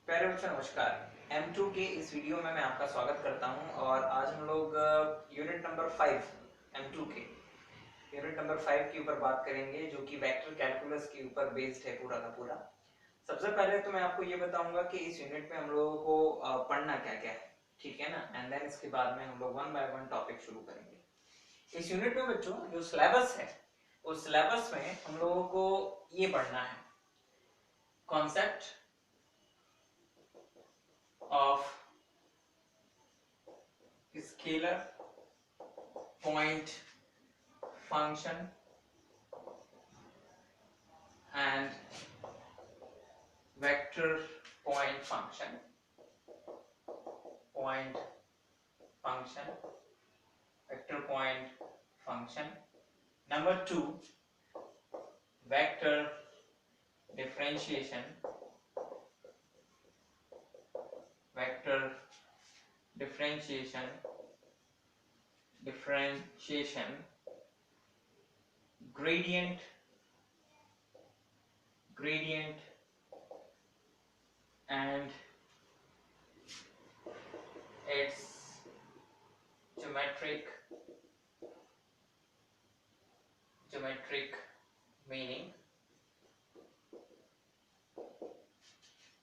प्यारे बच्चों नमस्कार। M2 के इस वीडियो में मैं आपका स्वागत करता हूं और आज हम लोग यूनिट नंबर 5 M2 के यूनिट नंबर 5 के ऊपर बात करेंगे जो कि वेक्टर कैलकुलस के ऊपर बेस्ड है पूरा का पूरा। सबसे पहले तो मैं आपको ये बताऊंगा कि इस यूनिट में हम लोगों को पढ़ना क्या क्या है, ठीक है ना, एंड देन इसके बाद में हम लोग वन बाय वन टॉपिक शुरू करेंगे। इस यूनिट में बच्चों जो सिलेबस है उस सिलेबस में हम लोगों को ये पढ़ना है concept of scalar point function and vector point function vector point function. Number 2, vector differentiation differentiation gradient and its geometric meaning,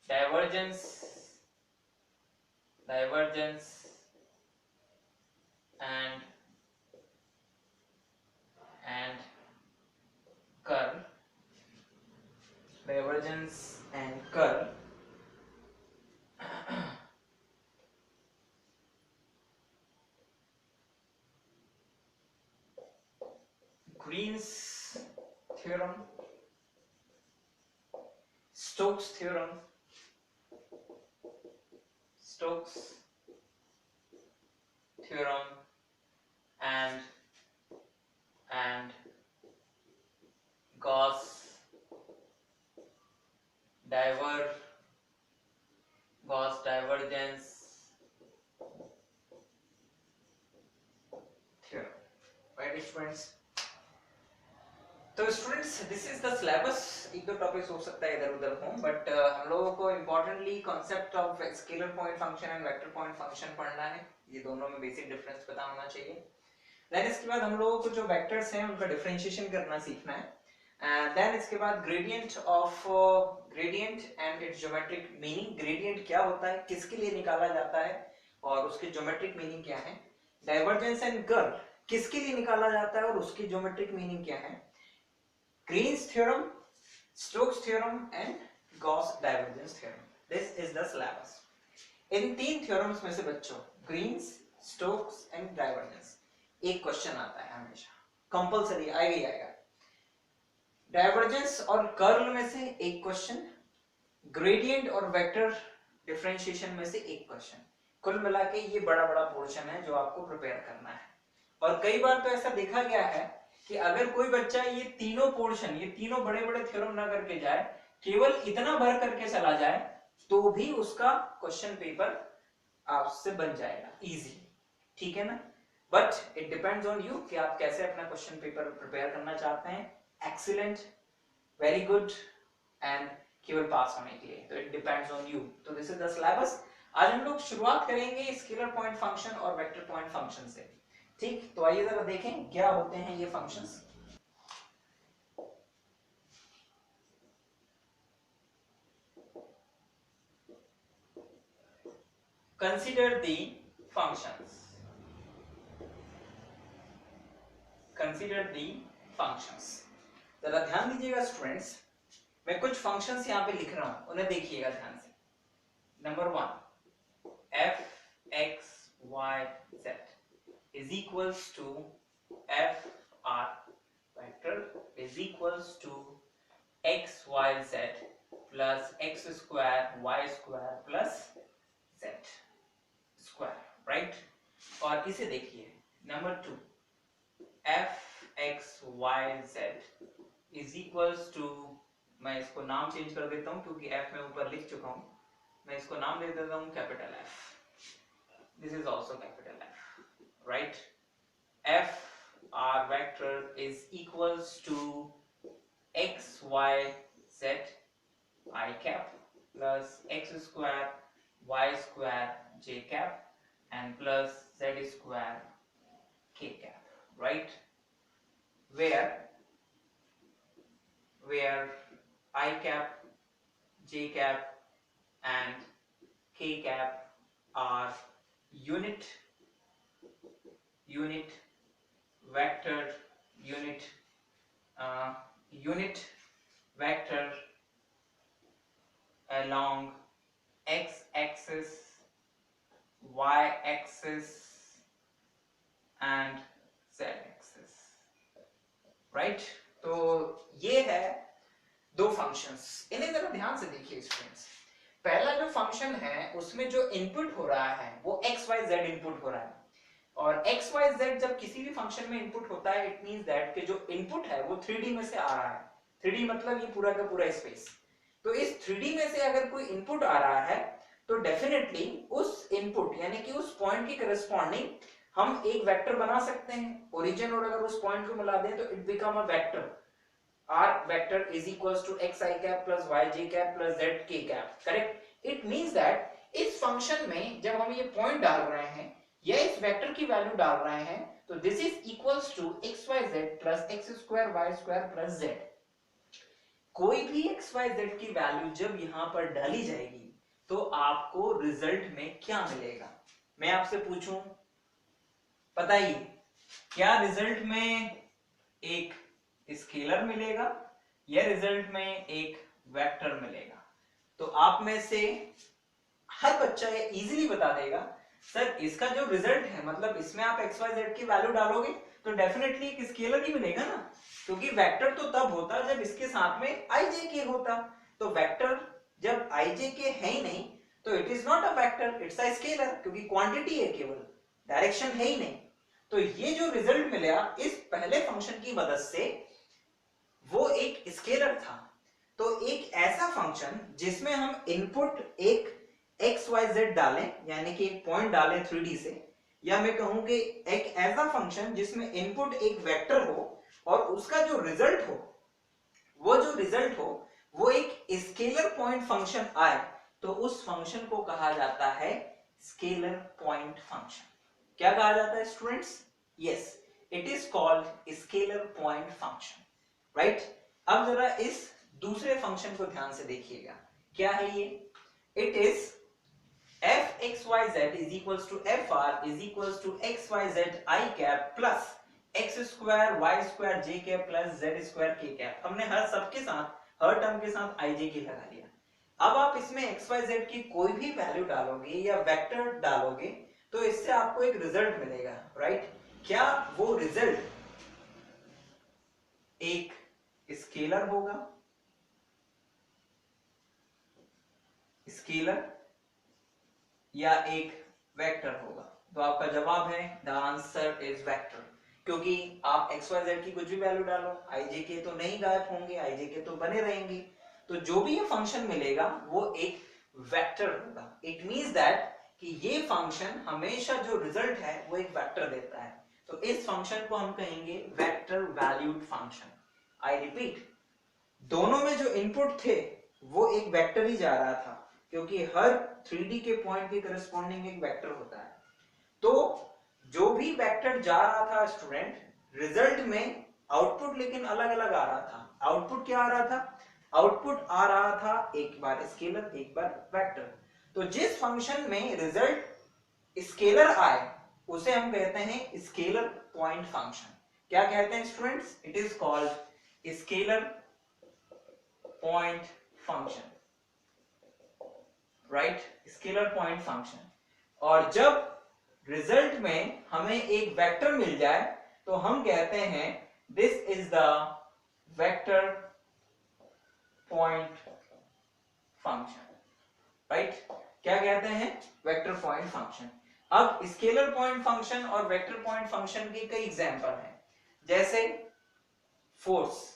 divergence and curl Green's theorem, Stokes theorem, and Gauss divergence theorem. Right students? तो students this is the syllabus. एक दो topics हो सकता है इधर उधर हो, but हम लोगों को importantly concept of scalar point function and vector point function पढ़ना है। ये दोनों में बेसिक डिफरेंस पता होना चाहिए। देन इसके बाद हम लोगों को जो वेक्टर्स हैं उनका डिफरेंशिएशन करना सीखना है। देन इसके बाद gradient and it's geometric meaning, gradient क्या होता है, किसके लिए निकाला जाता है और उसके ज्योमेट्रिक मीनिंग क्या है। डाइवर्जेंस एंड कर्ल किसके लिए निकाला जाता है और उसकी ज्योमेट्रिक मीनिंग क्या है। Green's theorem, Stokes theorem and Gauss divergence theorem. This is the syllabus. इन तीन थ्योरम्स में से बच्चों ग्रीन्स, स्टोक्स एंड डाइवर्जेंस एक क्वेश्चन आता है हमेशा, कंपलसरी आएगा ही आएगा। डाइवर्जेंस और कर्ल में से एक क्वेश्चन, ग्रेडियंट और वेक्टर डिफरेंशिएशन में से एक क्वेश्चन। कुल मिला के ये बड़ा बड़ा पोर्शन है जो आपको प्रिपेयर करना है। और कई बार तो ऐसा देखा गया है कि अगर कोई बच्चा ये तीनों पोर्शन, ये तीनों बड़े बड़े थ्योरम ना करके जाए, केवल इतना भर करके चला जाए, तो भी उसका क्वेश्चन पेपर आपसे बन जाएगा इजी, ठीक है ना। But it depends on you कि आप कैसे अपना क्वेश्चन पेपर प्रिपेयर करना चाहते हैं। एक्सीलेंट, वेरी गुड एंड केवल पास होने के लिए, तो इट डिपेंड्स ऑन यू। तो दिस इज द सिलेबस। आज हम लोग शुरुआत करेंगे स्केलर पॉइंट फंक्शन और वेक्टर पॉइंट फंक्शन से। ठीक, तो आइए जरा देखें क्या होते हैं ये फंक्शंस। कंसीडर दी फंक्शंस, जरा ध्यान दीजिएगा स्टूडेंट्स। मैं कुछ फंक्शंस यहाँ पे लिख रहा हूं, उन्हें देखिएगा ध्यान से। Number 1, f x y z is equals to f r vector is equals to x y z plus x square y square plus z square, right. और इसे देखिए number 2, f x y z is equals to, मैं इसको नाम change कर देता हूं क्योंकि f में ऊपर लिख चुका हूं, मैं इसको नाम दे देता हूं capital F। This is also capital F, right? F r vector is equals to x y z I cap plus x square y square j cap and plus z square k cap, right? Where I cap, j cap and k cap are unit vector unit vector along x axis, y axis and z axis, right? तो ये है दो functions. इन्हें जरा ध्यान से देखिए students. पहला जो फंक्शन है उसमें जो इनपुट हो रहा है वो x y z इनपुट हो रहा है, और x y z जब किसी भी फंक्शन में इनपुट होता है इट मींस दैट कि जो इनपुट है वो 3D में से आ रहा है। 3D मतलब ये पूरा का पूरा स्पेस। तो इस 3D में से अगर कोई इनपुट आ रहा है तो डेफिनेटली उस इनपुट यानी कि उस पॉइंट की करस्पॉन्डिंग हम एक वेक्टर बना सकते हैं। ओरिजिन और अगर उस पॉइंट को मिला दें तो it become a vector. r vector is equals to xi cap plus yj cap plus zk cap, correct? It means that इस फंक्शन में जब हम ये पॉइंट डाल रहे हैं या इस वेक्टर की वैल्यू डाल रहे हैं तो this is equals to xyz plus x square y square plus z। कोई भी xyz की वैल्यू जब यहां पर डाली जाएगी तो आपको रिजल्ट में क्या मिलेगा? मैं आपसे पूछूं, बताइए, क्या रिजल्ट में एक स्केलर मिलेगा या रिजल्ट में एक वेक्टर मिलेगा? तो आप में से हर बच्चा ये इजीली बता देगा, सर इसका जो रिजल्ट है मतलब इसमें आप एक्स वाई जेड की वैल्यू डालोगे तो डेफिनेटली एक स्केलर ही मिलेगा ना, क्योंकि वेक्टर तो तब होता जब इसके साथ में आई जे के होता। तो वेक्टर जब आई जे के है ही नहीं तो it is not a vector, it's a scalar, क्योंकि क्वांटिटी है, केवल डायरेक्शन है ही नहीं। तो ये जो रिजल्ट मिला इस पहले फंक्शन की मदद से वो एक स्केलर था। तो एक ऐसा फंक्शन जिसमें हम इनपुट एक एक्स वाई जेड डालें यानी कि एक पॉइंट डालें 3D से, या मैं कहूं कि एक ऐसा फंक्शन जिसमें इनपुट एक वेक्टर हो और उसका जो रिजल्ट हो वो एक स्केलर पॉइंट फंक्शन आए, तो उस फंक्शन को कहा जाता है स्केलर पॉइंट फंक्शन। क्या कहा जाता है students? Yes, it is called scalar point function, right? अब जरा इस दूसरे फंक्शन को ध्यान से देखिएगा, क्या है ये? It is fxyz is equals to fr is equals to xyz I cap plus x square y square j cap plus z square k cap। हमने हर सबके साथ हर टर्म के साथ i j k लगा लिया। अब आप इसमें xyz की कोई भी वैल्यू डालोगे या वेक्टर डालोगे तो इससे आपको एक रिजल्ट मिलेगा, राइट? क्या वो रिजल्ट एक स्केलर होगा, स्केलर, या एक वेक्टर होगा? तो आपका जवाब है द आंसर इज वेक्टर, क्योंकि आप एक्स वाई जेड की कुछ भी वैल्यू डालो आई जे के तो नहीं गायब होंगे, आई जे के तो बने रहेंगे। तो जो भी ये फंक्शन मिलेगा वो एक वेक्टर होगा। इट मींस दैट कि ये फंक्शन हमेशा जो रिजल्ट है वो एक वेक्टर देता है। तो इस फंक्शन को हम कहेंगे vector valued function. I repeat, दोनों में जो इनपुट थे वो एक वेक्टर ही जा रहा था, क्योंकि हर 3D के पॉइंट के करस्पॉन्डिंग एक वेक्टर होता है। तो जो भी वेक्टर जा रहा था स्टूडेंट, रिजल्ट में आउटपुट लेकिन अलग अलग आ रहा था। आउटपुट क्या आ रहा था? आउटपुट आ रहा था एक बार स्केलर एक बार वेक्टर। तो जिस फंक्शन में रिजल्ट स्केलर आए उसे हम कहते हैं स्केलर पॉइंट फंक्शन। क्या कहते हैं students? It is called scalar point function, right? Scalar point function. और जब रिजल्ट में हमें एक वेक्टर मिल जाए तो हम कहते हैं this is the vector point function, right? क्या कहते हैं? Vector point function. अब स्केलर पॉइंट फंक्शन और वेक्टर पॉइंट फंक्शन के कई एग्जांपल हैं, जैसे फोर्स।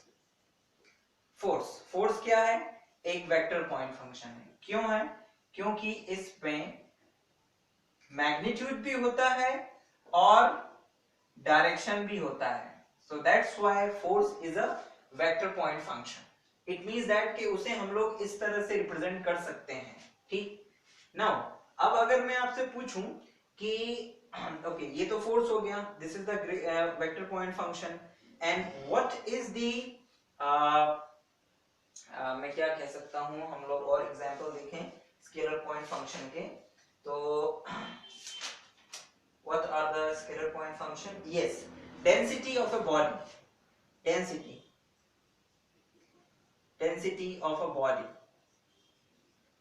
फोर्स क्या है? एक वेक्टर पॉइंट फंक्शन है। क्यों है? क्योंकि इसमें मैग्नीट्यूड भी होता है और डायरेक्शन भी होता है। So that's why force is a vector point function. It means that कि उसे हम लोग इस तरह से रिप्रेजेंट कर सकते हैं, ठीक। नाउ अब अगर मैं आपसे पूछूं कि ओके ये तो फोर्स हो गया, this is the vector point function, and what is the मैं क्या कह सकता हूं, हम लोग और एग्जांपल देखें स्केलर पॉइंट फंक्शन के। तो what are the scalar point function? Yes, density of a body, density of a body,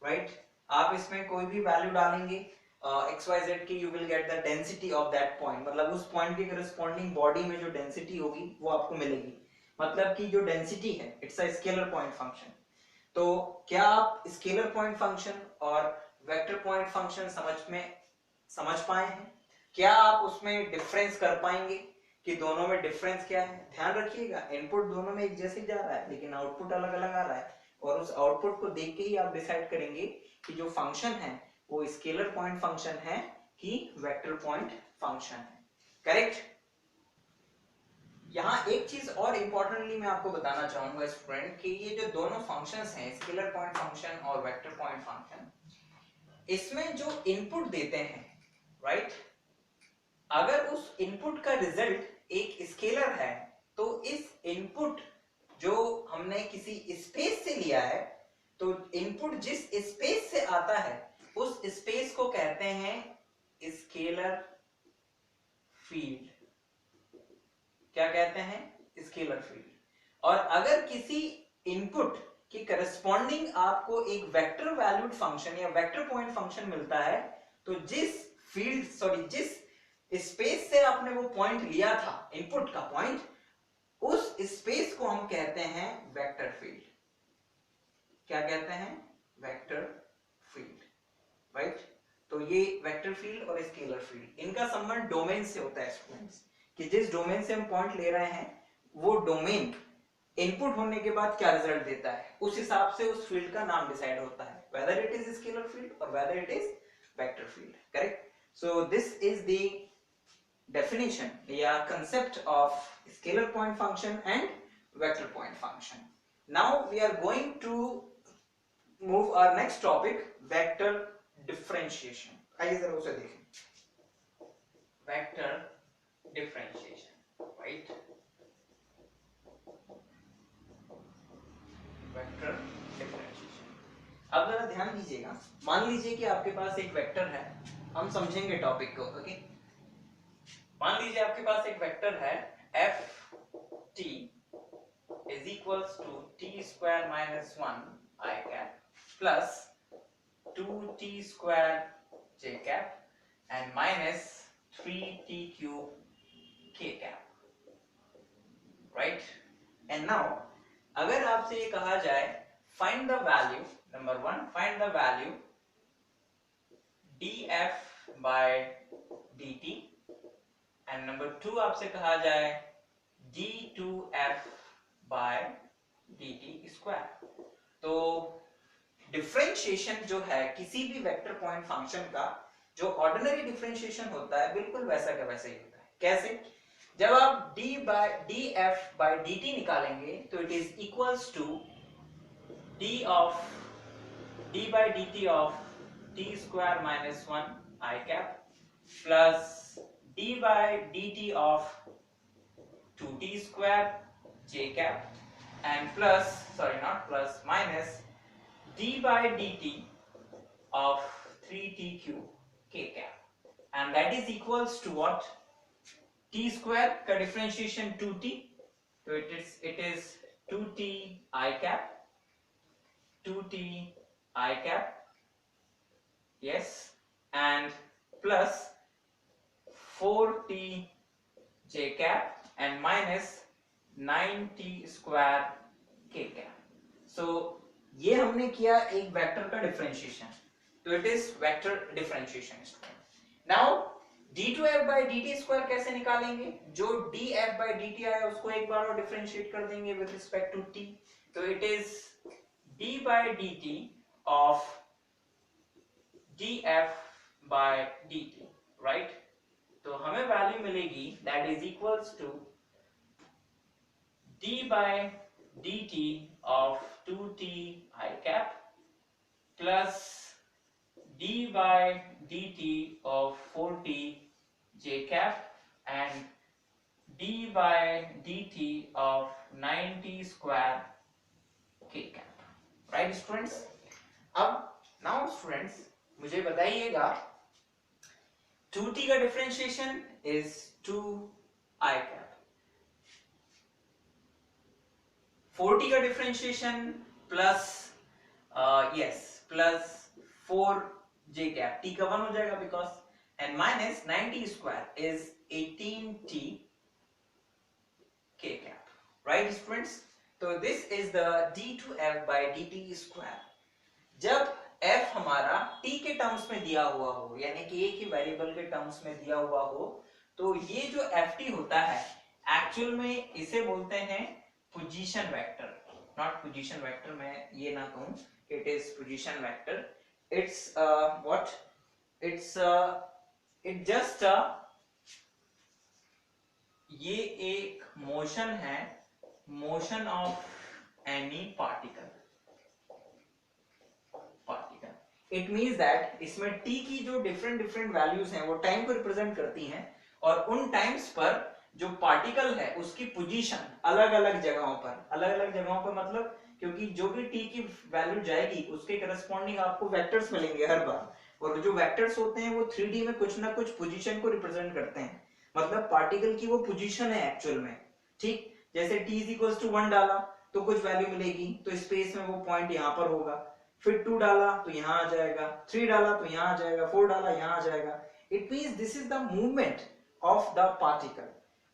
right? आप इसमें कोई भी वैल्यू डालेंगे एक्स वाई जेड की, you will get the density of that point, मतलब उस पॉइंट के करस्पॉन्डिंग बॉडी में जो डेंसिटी होगी वो आपको मिलेगी, मतलब कि जो डेंसिटी है it's a scalar point function. तो क्या आप स्केलर पॉइंट फंक्शन और वेक्टर पॉइंट फंक्शन समझ पाए हैं? क्या आप उसमें डिफरेंस कर पाएंगे कि दोनों में डिफरेंस क्या है? ध्यान रखिएगा इनपुट दोनों में एक जैसे जा रहा है लेकिन आउटपुट अलग अलग आ रहा है, और उस आउटपुट को देख के ही आप डिसाइड करेंगे कि जो फंक्शन है वो स्केलर पॉइंट फंक्शन है कि वेक्टर पॉइंट फंक्शन है, करेक्ट। यहाँ एक चीज और इंपॉर्टेंटली मैं आपको बताना चाहूंगा स्टूडेंट कि ये जो दोनों फंक्शंस हैं स्केलर पॉइंट फंक्शन और वेक्टर पॉइंट फंक्शन, इसमें जो इनपुट देते हैं, राइट, अगर उस इनपुट का रिजल्ट एक स्केलर है तो इस इनपुट जो हमने किसी स्पेस से लिया है, तो इनपुट जिस स्पेस से आता है उस स्पेस को कहते हैं स्केलर फील्ड। क्या कहते हैं? Scalar field. और अगर किसी इनपुट की करस्पॉन्डिंग आपको एक वेक्टर वैल्यूड फंक्शन या वेक्टर पॉइंट फंक्शन मिलता है, तो जिस स्पेस से आपने वो पॉइंट लिया था, इनपुट का पॉइंट, उस स्पेस को हम कहते हैं वेक्टर फील्ड। क्या कहते हैं? Vector field, right. तो ये वेक्टर फील्ड और स्केलर फील्ड, इनका संबंध डोमेन से होता है स्टूडेंट्स, कि जिस डोमेन से हम पॉइंट ले रहे हैं वो डोमेन इनपुट होने के बाद क्या रिजल्ट देता है उस हिसाब से उस फील्ड का नाम डिसाइड होता है, whether it is scalar field or whether it is vector field, correct? So this is the definition या concept of scalar point function and vector point function. Now we are going to move our next topic, vector differentiation. आइए जरा उसे देखें, vector differentiation, right? Vector differentiation. अब जरा ध्यान दीजिएगा, मान लीजिए कि आपके पास एक वेक्टर है, हम समझेंगे टॉपिक को, ओके। मान लीजिए आपके पास एक वेक्टर है F T is equals to T square minus 1 I cap plus 2t square j cap and minus 3t cube k cap, right. And now अगर आपसे ये कहा जाए find the value, number 1 find the value df by dt, and number 2 आपसे कहा जाए d2f by dt square, तो differentiation जो है किसी भी वेक्टर पॉइंट फंक्शन का, जो ऑर्डिनरी डिफरेंशिएशन होता है बिल्कुल वैसा का वैसा ही होता है। कैसे? जब आप df बाय dt निकालेंगे तो it is equals to d by dt of t square minus 1 I cap plus d by dt of 2t square j cap and plus, sorry not plus, minus d by dt of 3t cube k cap, and that is equals to what? t square का differentiation 2t, so it is 2t I cap, 2t I cap, yes, and plus 4t j cap and minus 9t square k cap. So ये हमने किया एक vector का differentiation, तो it is vector differentiation. Now d2f by dt square कैसे निकालेंगे? जो df by dt आया उसको एक बार और डिफरेंशिएट कर देंगे विद रिस्पेक्ट टू t, तो it is d by dt of df by dt, right. तो हमें वैल्यू मिलेगी that is equals to d by dt of 2t I cap plus d by dt of 4t j cap and d by dt of 9t square k cap. Right students? अब now students मुझे बताइएगा 2t का differentiation is 2 I cap, 4t का differentiation plus plus 4 j cap, t का 1 हो जाएगा because, and minus 9t square is 18t k cap. Right students? तो this is the d2f by dt square. जब f हमारा t के terms में दिया हुआ हो, यानी कि एक ही वेरिएबल के टर्म्स में दिया हुआ हो, तो ये जो ft होता है एक्चुअल में इसे बोलते हैं position vector. Not position vector, मैं ये ना कहूं कि it is position vector. It's what, it's it just ये एक मोशन है, motion of any particle. It means that इसमें t की जो डिफरेंट डिफरेंट वैल्यूज हैं वो टाइम को रिप्रेजेंट करती हैं, और उन टाइम्स पर जो पार्टिकल है उसकी पोजीशन अलग अलग जगहों पर मतलब क्योंकि जो भी t की वैल्यू जाएगी उसके करस्पॉन्डिंग आपको वेक्टर्स मिलेंगे हर बार, और जो वेक्टर्स होते हैं वो 3D में कुछ ना कुछ पोजीशन को रिप्रेजेंट करते हैं, मतलब पार्टिकल की वो पोजीशन है एक्चुअल में. ठीक, जैसे t इज 1 डाला तो कुछ वैल्यू मिलेगी, तो स्पेस में वो पॉइंट यहाँ पर होगा, फिर 2 डाला तो यहाँ आ जाएगा, 3 डाला तो यहाँ आ जाएगा, 4 डाला यहाँ आ जाएगा. It means this is the movement of the particle.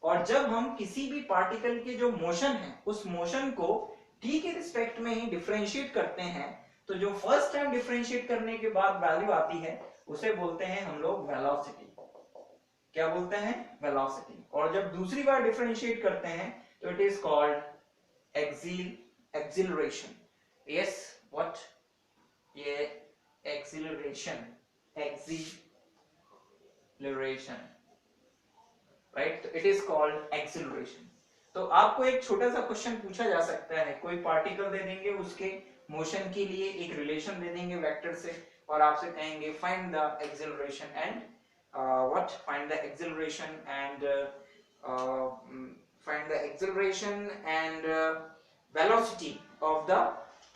और जब हम किसी भी पार्टिकल के जो मोशन है उस मोशन को t के रिस्पेक्ट में ही डिफरेंशिएट करते हैं, तो जो फर्स्ट टाइम डिफरेंशिएट करने के बाद वैल्यू आती है उसे बोलते हैं हम लोग वेलोसिटी. क्या बोलते हैं? वेलोसिटी. और जब दूसरी बार डिफरेंशिएट करते हैं तो it is called acceleration. Yes, what, ये acceleration, right, it is called acceleration. तो आपको एक छोटा सा क्वेश्चन पूछा जा सकता है, कोई पार्टिकल दे देंगे, उसके मोशन के लिए एक रिलेशन दे देंगे वेक्टर से, और आपसे कहेंगे find the acceleration and find the acceleration and velocity of the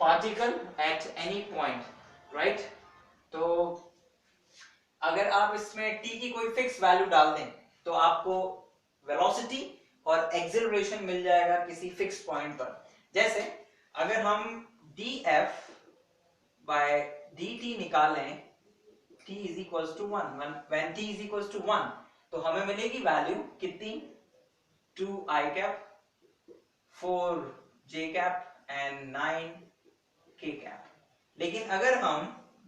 particle at any point, right? तो अगर आप इसमें t की कोई फिक्स वैल्यू डाल दें तो आपको वेलोसिटी और एक्सिलरेशन मिल जाएगा किसी फिक्स पॉइंट पर. जैसे अगर हम df by dt निकालें t is equals to 1, when t is equals to 1 तो हमें मिलेगी वैल्यू कितनी, 2 I cap, 4 j cap and 9 k cap. लेकिन अगर हम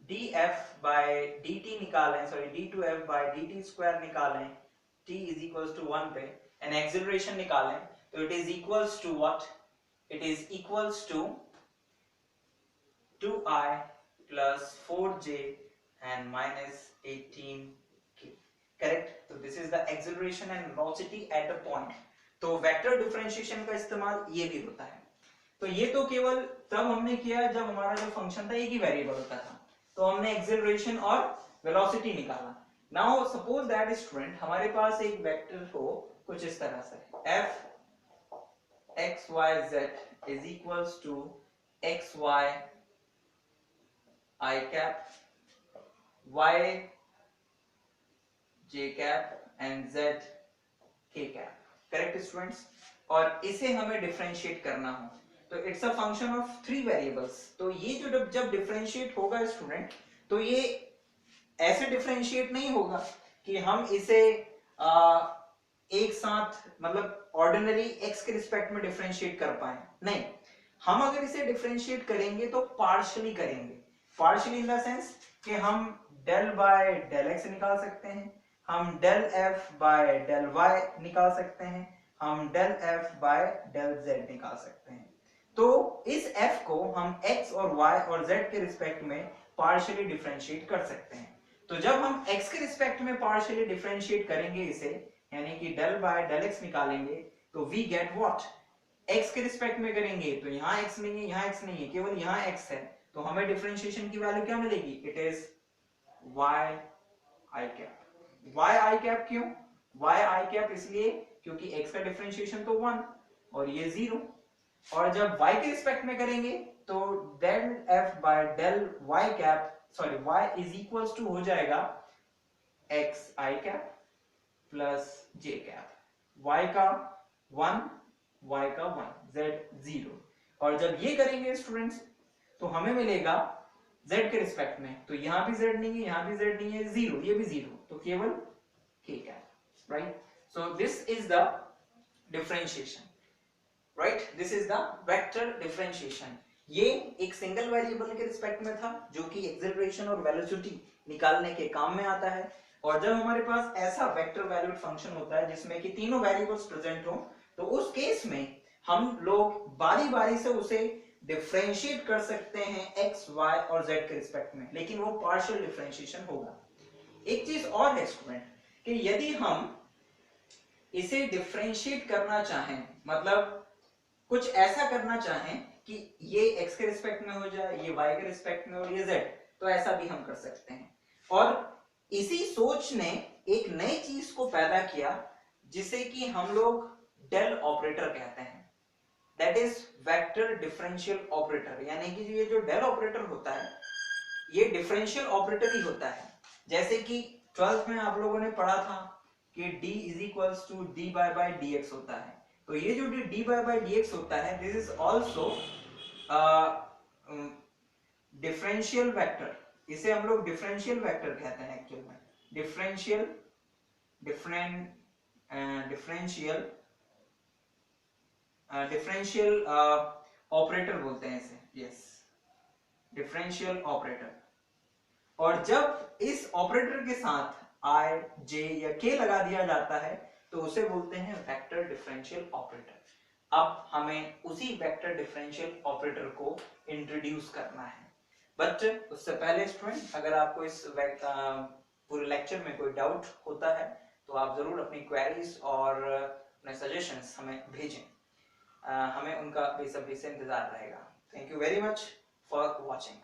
df by dt निकालें, sorry d2f by dt square निकालें t is equals to 1 पे, and एक्सिलरेशन निकालें तो it is equals to what, it is equals to 2I plus 4j and minus 18k. Correct? So this is the acceleration and velocity at a point. तो vector differentiation का इस्तेमाल ये भी होता है. तो ये तो केवल तब हमने किया जब हमारा जो फंक्शन था एक ही वेरिएबल होता था, तो हमने एक्सेलरेशन और वेलोसिटी निकाला. नाउ सपोज दैट स्टूडेंट हमारे पास एक वेक्टर हो कुछ इस तरह से, f x y z is equals to x y I cap, y j cap and z k cap. Correct students? और इसे हमें डिफरेंशिएट करना हो तो it's a function of 3 variables. तो ये जो जब डिफरेंशिएट होगा स्टूडेंट, तो ये ऐसे डिफरेंशिएट नहीं होगा कि हम इसे एक साथ मतलब ऑर्डिनरी x के रिस्पेक्ट में डिफरेंशिएट कर पाए. नहीं, हम अगर इसे डिफरेंशिएट करेंगे तो पार्शियली करेंगे. पार्शियली इन द सेंस कि हम डेल बाय डेल x निकाल सकते हैं, हम del f by del y निकाल सकते हैं, हम del f by del z निकाल सकते हैं. तो इस f को हम x और y और z के रिस्पेक्ट में पार्शियली डिफरेंशिएट कर सकते हैं. तो जब हम x के रिस्पेक्ट में पार्शियली डिफरेंशिएट करेंगे इसे, यानी कि डेल बाय डेल x निकालेंगे, तो वी गेट व्हाट, x के रिस्पेक्ट में करेंगे तो यहाँ x नहीं है, यहाँ x नहीं है, केवल यहाँ x है, तो हमें डिफरेंशिएशन की वैल्यू क्या मिलेगी? It is y i cap. y i cap क्यों? y i कैप इसलिए क्योंकि x का डिफरेंशिएशन तो 1 और ये 0, और जब y के रिस्पेक्ट में करेंगे तो del f by del y cap, sorry y is equals to हो जाएगा x i cap plus j cap, y का 1, y का 1, z 0, और जब ये करेंगे स्टूडेंट्स तो हमें मिलेगा z के रिस्पेक्ट में, तो यहां भी z नहीं है, यहां भी z नहीं है, 0, ये भी 0, तो केवल k cap, right? So this is the differentiation, right? This is the vector differentiation. ये एक सिंगल वेरिएबल के रिस्पेक्ट में था जो कि एक्सेलरेशन और वेलोसिटी निकालने के काम में आता है, और जब हमारे पास ऐसा वेक्टर वैल्यूड फंक्शन होता है जिसमें कि तीनों वेरिएबल्स प्रेजेंट हो, तो उस केस में हम लोग बारी बारी से उसे डिफरेंशिएट कर सकते हैं x, y और z के रिस्पेक्ट में, लेकिन वो पार्शियल डिफरेंशिएशन होगा। एक चीज और है स्टूडेंट कि यदि हम इसे डिफरेंशिएट करना चाहें, मतलब कुछ ऐसा करना चाहें कि ये x के रिस्पेक्ट में हो जाए, ये y के रिस्पेक्ट में और ये z, तो ऐसा भी हम कर सकते हैं। और इसी सोच ने एक नई चीज को पैदा किया जिसे कि हम लोग डेल ऑपरेटर कहते हैं, that is vector differential operator. यानी कि ये जो डेल ऑपरेटर होता है ये डिफरेंशियल ऑपरेटर ही होता है। जैसे कि 12th में आप लोगों ने पढ़ा था कि d is equals to D by dx होता है, तो ये जो डी बाय dx होता है this is also differential vector, इसे हम लोग डिफरेंशियल वेक्टर कहते हैं एक्चुअल में, डिफरेंशियल डिफरेंशियल ऑपरेटर बोलते हैं इसे, यस, डिफरेंशियल ऑपरेटर। और जब इस ऑपरेटर के साथ i, j या k लगा दिया जाता है तो उसे बोलते हैं वेक्टर डिफरेंशियल ऑपरेटर। अब हमें उसी वेक्टर डिफरेंशियल ऑपरेटर को इंट्रोड्यूस करना है, बट उससे पहले स्टूडेंट अगर आपको इस पूरे लेक्चर में कोई डाउट होता है तो आप जरूर अपनी क्वेरीज और अपने सजेशंस हमें भेजें, हमें उनका बेसब्री से इंतजार रहेगा। Thank you very much for watching.